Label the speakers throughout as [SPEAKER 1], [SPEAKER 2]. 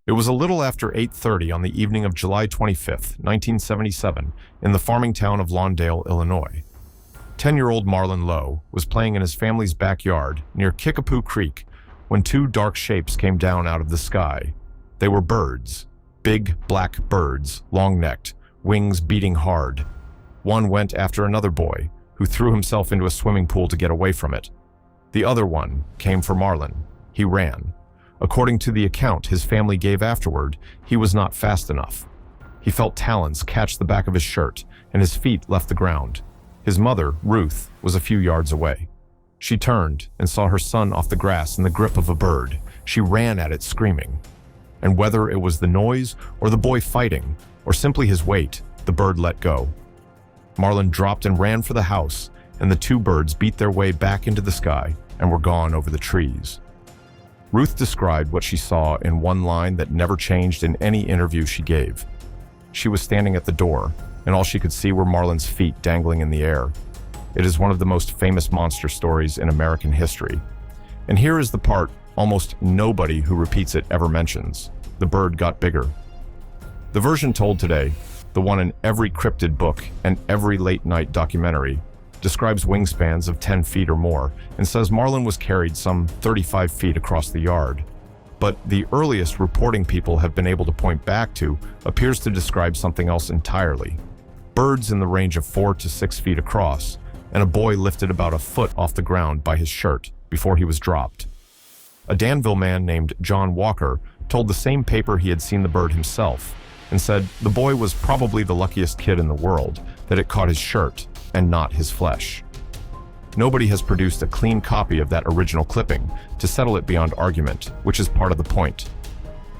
[SPEAKER 1] It was a little after 8:30 on the evening of July 25th, 1977, in the farming town of Lawndale, Illinois. 10-year-old Marlon Lowe was playing in his family's backyard near Kickapoo Creek when two dark shapes came down out of the sky. They were birds, big black birds, long-necked, wings beating hard. One went after another boy, who threw himself into a swimming pool to get away from it. The other one came for Marlon. He ran. According to the account his family gave afterward, he was not fast enough. He felt talons catch the back of his shirt, and his feet left the ground. His mother, Ruth, was a few yards away. She turned and saw her son off the grass in the grip of a bird. She ran at it screaming. And whether it was the noise or the boy fighting, or simply his weight, the bird let go. Marlon dropped and ran for the house, and the two birds beat their way back into the sky and were gone over the trees. Ruth described what she saw in one line that never changed in any interview she gave. She was standing at the door, and all she could see were Marlon's feet dangling in the air. It is one of the most famous monster stories in American history. And here is the part almost nobody who repeats it ever mentions. The bird got bigger. The version told today, the one in every cryptid book and every late-night documentary, describes wingspans of 10 feet or more and says Marlon was carried some 35 feet across the yard. But the earliest reporting people have been able to point back to appears to describe something else entirely. Birds in the range of 4 to 6 feet across, and a boy lifted about a foot off the ground by his shirt before he was dropped. A Danville man named John Walker told the same paper he had seen the bird himself and said the boy was probably the luckiest kid in the world, that it caught his shirt and not his flesh. Nobody has produced a clean copy of that original clipping to settle it beyond argument, which is part of the point.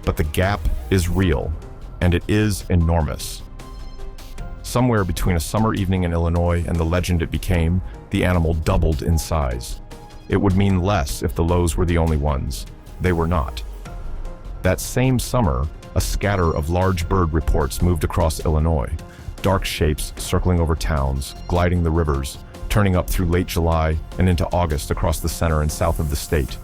[SPEAKER 1] But the gap is real, and it is enormous. Somewhere between a summer evening in Illinois and the legend it became, the animal doubled in size. It would mean less if the Lowes were the only ones. They were not. That same summer, a scatter of large bird reports moved across Illinois, dark shapes circling over towns, gliding the rivers, turning up through late July and into August across the center and south of the state.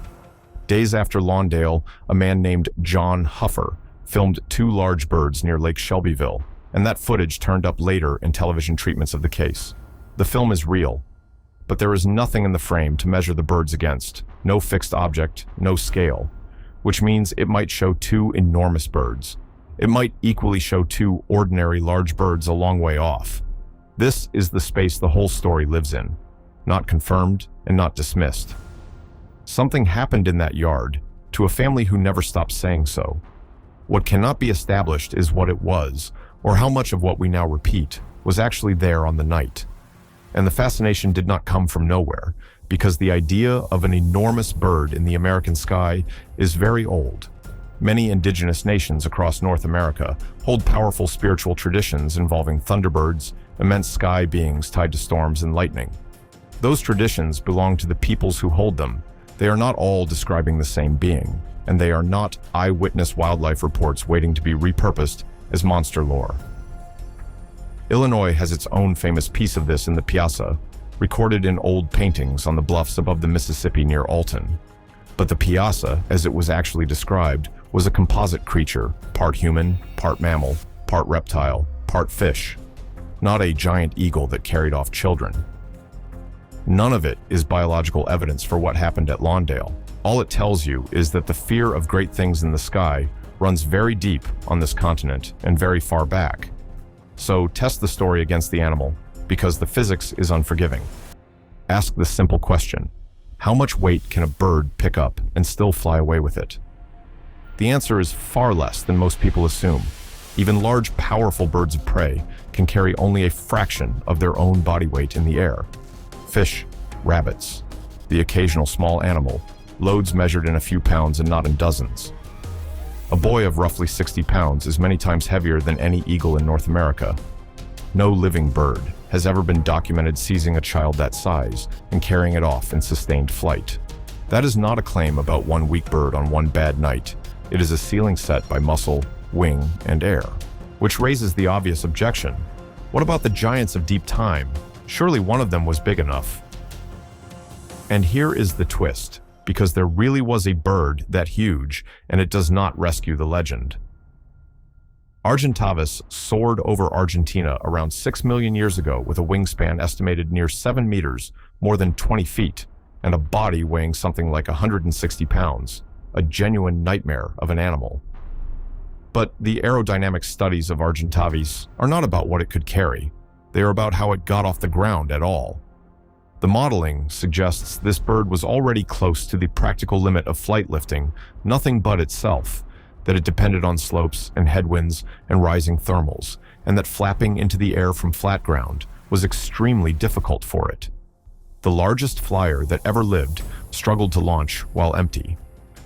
[SPEAKER 1] Days after Lawndale, a man named John Huffer filmed two large birds near Lake Shelbyville, and that footage turned up later in television treatments of the case. The film is real, but there is nothing in the frame to measure the birds against, no fixed object, no scale, which means it might show two enormous birds. It might equally show two ordinary large birds a long way off. This is the space the whole story lives in, not confirmed and not dismissed. Something happened in that yard to a family who never stopped saying so. What cannot be established is what it was, or how much of what we now repeat was actually there on the night. And the fascination did not come from nowhere, because the idea of an enormous bird in the American sky is very old. Many indigenous nations across North America hold powerful spiritual traditions involving thunderbirds, immense sky beings tied to storms and lightning. Those traditions belong to the peoples who hold them. They are not all describing the same being, and they are not eyewitness wildlife reports waiting to be repurposed as monster lore. Illinois has its own famous piece of this in the Piazza, recorded in old paintings on the bluffs above the Mississippi near Alton. But the Piazza, as it was actually described, was a composite creature, part human, part mammal, part reptile, part fish, not a giant eagle that carried off children. None of it is biological evidence for what happened at Lawndale. All it tells you is that the fear of great things in the sky runs very deep on this continent and very far back. So test the story against the animal, because the physics is unforgiving. Ask the simple question: how much weight can a bird pick up and still fly away with it? The answer is far less than most people assume. Even large, powerful birds of prey can carry only a fraction of their own body weight in the air. Fish, rabbits, the occasional small animal, loads measured in a few pounds and not in dozens. A boy of roughly 60 pounds is many times heavier than any eagle in North America. No living bird has ever been documented seizing a child that size and carrying it off in sustained flight. That is not a claim about one weak bird on one bad night. It is a ceiling set by muscle, wing, and air. Which raises the obvious objection: what about the giants of deep time? Surely one of them was big enough. And here is the twist. because there really was a bird that huge, and it does not rescue the legend. Argentavis soared over Argentina around 6 million years ago with a wingspan estimated near 7 meters, more than 20 feet, and a body weighing something like 160 pounds, a genuine nightmare of an animal. But the aerodynamic studies of Argentavis are not about what it could carry. They are about how it got off the ground at all. The modeling suggests this bird was already close to the practical limit of flight lifting, nothing but itself, that it depended on slopes and headwinds and rising thermals, and that flapping into the air from flat ground was extremely difficult for it. The largest flyer that ever lived struggled to launch while empty.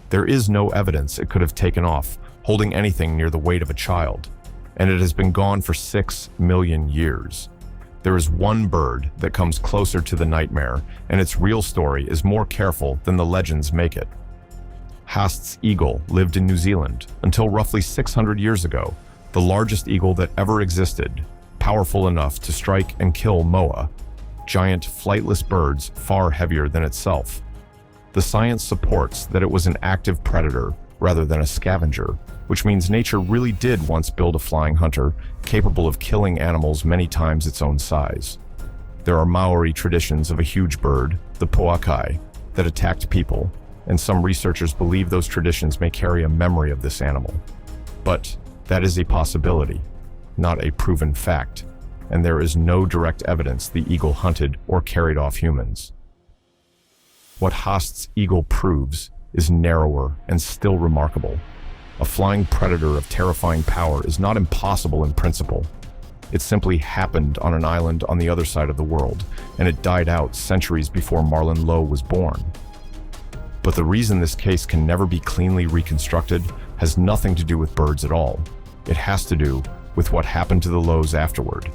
[SPEAKER 1] There is no evidence it could have taken off, holding anything near the weight of a child, and it has been gone for 6 million years. There is one bird that comes closer to the nightmare, and its real story is more careful than the legends make it. Haast's eagle lived in New Zealand until roughly 600 years ago, the largest eagle that ever existed, powerful enough to strike and kill moa, giant flightless birds far heavier than itself. The science supports that it was an active predator rather than a scavenger, which means nature really did once build a flying hunter capable of killing animals many times its own size. There are Maori traditions of a huge bird, the poakai, that attacked people, and some researchers believe those traditions may carry a memory of this animal. But that is a possibility, not a proven fact, and there is no direct evidence the eagle hunted or carried off humans. What Haast's eagle proves is narrower and still remarkable. A flying predator of terrifying power is not impossible in principle. It simply happened on an island on the other side of the world, and it died out centuries before Marlon Lowe was born. But the reason this case can never be cleanly reconstructed has nothing to do with birds at all. It has to do with what happened to the Lowes afterward.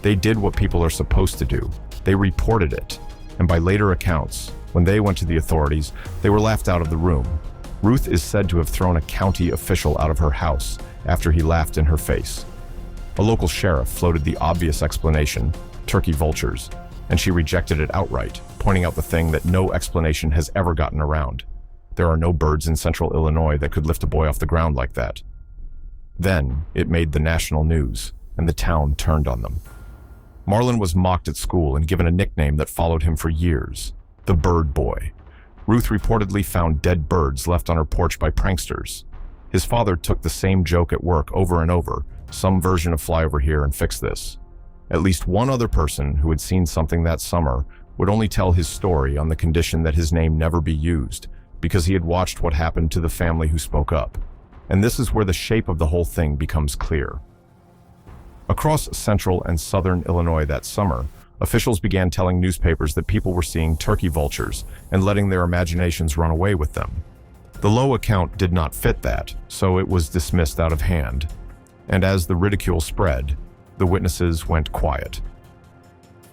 [SPEAKER 1] They did what people are supposed to do. They reported it, and by later accounts, when they went to the authorities, they were laughed out of the room. Ruth is said to have thrown a county official out of her house after he laughed in her face. A local sheriff floated the obvious explanation, turkey vultures, and she rejected it outright, pointing out the thing that no explanation has ever gotten around. There are no birds in central Illinois that could lift a boy off the ground like that. Then it made the national news, and the town turned on them. Marlon was mocked at school and given a nickname that followed him for years, the Bird Boy. Ruth reportedly found dead birds left on her porch by pranksters. His father took the same joke at work over and over, some version of fly over here and fix this. At least one other person who had seen something that summer would only tell his story on the condition that his name never be used, because he had watched what happened to the family who spoke up. And this is where the shape of the whole thing becomes clear. Across central and southern Illinois that summer, officials began telling newspapers that people were seeing turkey vultures and letting their imaginations run away with them. The Lowe account did not fit that, so it was dismissed out of hand. And as the ridicule spread, the witnesses went quiet.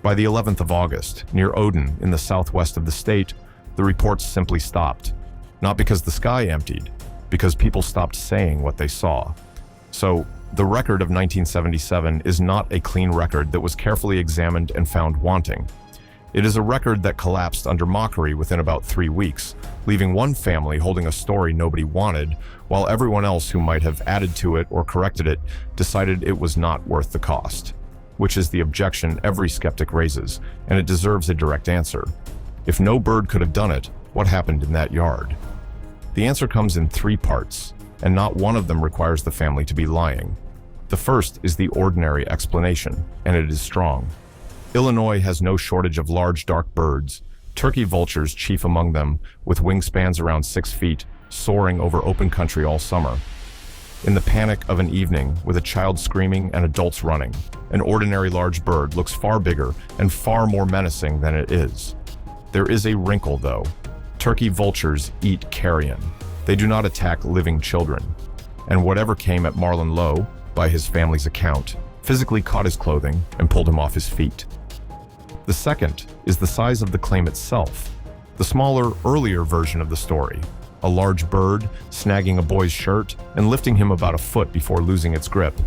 [SPEAKER 1] By the 11th of August, near Odin in the southwest of the state, the reports simply stopped. Not because the sky emptied, because people stopped saying what they saw. So, the record of 1977 is not a clean record that was carefully examined and found wanting. It is a record that collapsed under mockery within about 3 weeks, leaving one family holding a story nobody wanted, while everyone else who might have added to it or corrected it decided it was not worth the cost. Which is the objection every skeptic raises, and it deserves a direct answer. If no bird could have done it, what happened in that yard? The answer comes in 3 parts, and not one of them requires the family to be lying. The first is the ordinary explanation, and it is strong. Illinois has no shortage of large, dark birds, turkey vultures chief among them, with wingspans around 6 feet, soaring over open country all summer. In the panic of an evening, with a child screaming and adults running, an ordinary large bird looks far bigger and far more menacing than it is. There is a wrinkle, though. Turkey vultures eat carrion. They do not attack living children. And whatever came at Marlon Lowe, by his family's account, physically caught his clothing and pulled him off his feet. The second is the size of the claim itself. The smaller, earlier version of the story, a large bird snagging a boy's shirt and lifting him about a foot before losing its grip,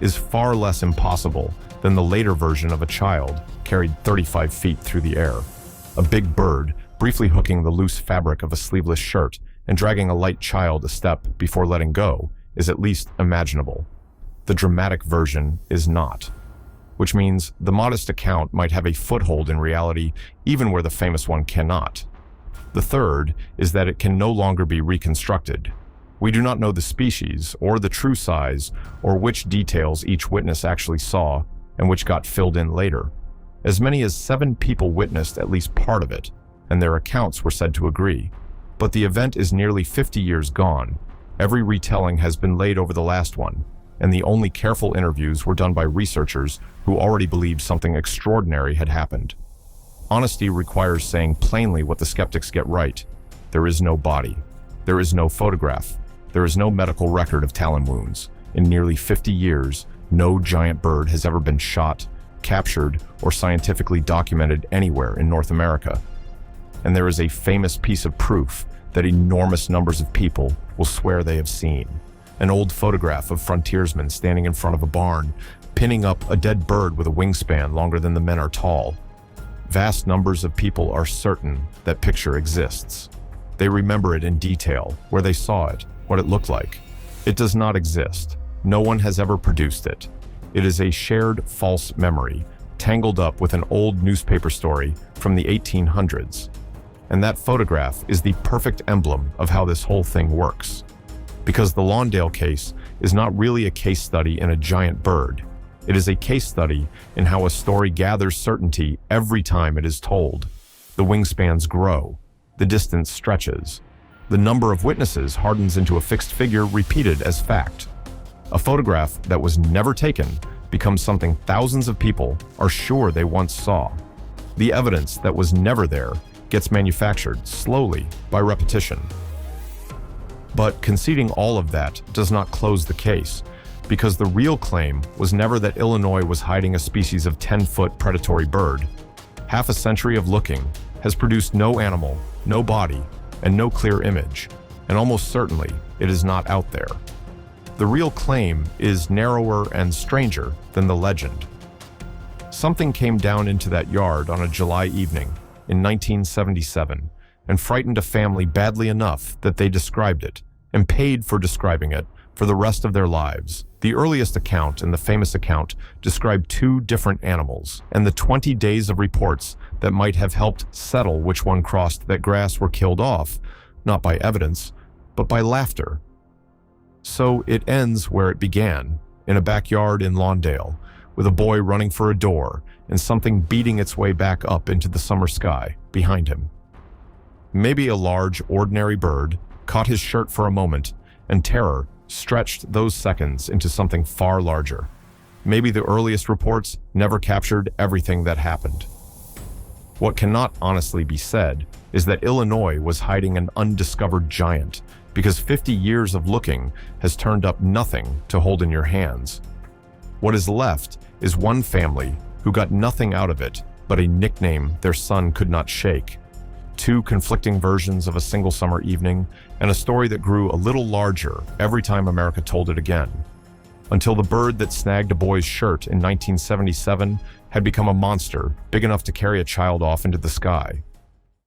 [SPEAKER 1] is far less impossible than the later version of a child carried 35 feet through the air. A big bird briefly hooking the loose fabric of a sleeveless shirt and dragging a light child a step before letting go is at least imaginable. The dramatic version is not, which means the modest account might have a foothold in reality even where the famous one cannot. The third is that it can no longer be reconstructed. We do not know the species or the true size or which details each witness actually saw and which got filled in later. As many as 7 people witnessed at least part of it, and their accounts were said to agree. But the event is nearly 50 years gone. Every retelling has been laid over the last one, and the only careful interviews were done by researchers who already believed something extraordinary had happened. Honesty requires saying plainly what the skeptics get right. There is no body. There is no photograph. There is no medical record of talon wounds. In nearly 50 years, no giant bird has ever been shot, captured, or scientifically documented anywhere in North America. And there is a famous piece of proof that enormous numbers of people will swear they have seen. An old photograph of frontiersmen standing in front of a barn, pinning up a dead bird with a wingspan longer than the men are tall. Vast numbers of people are certain that picture exists. They remember it in detail, where they saw it, what it looked like. It does not exist. No one has ever produced it. It is a shared false memory, tangled up with an old newspaper story from the 1800s. And that photograph is the perfect emblem of how this whole thing works. Because the Lawndale case is not really a case study in a giant bird. It is a case study in how a story gathers certainty every time it is told. The wingspans grow. The distance stretches. The number of witnesses hardens into a fixed figure repeated as fact. A photograph that was never taken becomes something thousands of people are sure they once saw. The evidence that was never there gets manufactured slowly by repetition. But conceding all of that does not close the case, because the real claim was never that Illinois was hiding a species of 10-foot predatory bird. Half a century of looking has produced no animal, no body, and no clear image, and almost certainly it is not out there. The real claim is narrower and stranger than the legend. Something came down into that yard on a July evening in 1977 and frightened a family badly enough that they described it, and paid for describing it, for the rest of their lives. The earliest account and the famous account described 2 different animals, and the 20 days of reports that might have helped settle which one crossed that grass were killed off, not by evidence, but by laughter. So it ends where it began, in a backyard in Lawndale, with a boy running for a door and something beating its way back up into the summer sky behind him. Maybe a large, ordinary bird caught his shirt for a moment, and terror stretched those seconds into something far larger. Maybe the earliest reports never captured everything that happened. What cannot honestly be said is that Illinois was hiding an undiscovered giant, because 50 years of looking has turned up nothing to hold in your hands. What is left is one family who got nothing out of it but a nickname their son could not shake, 2 conflicting versions of a single summer evening, and a story that grew a little larger every time America told it again, until the bird that snagged a boy's shirt in 1977 had become a monster big enough to carry a child off into the sky.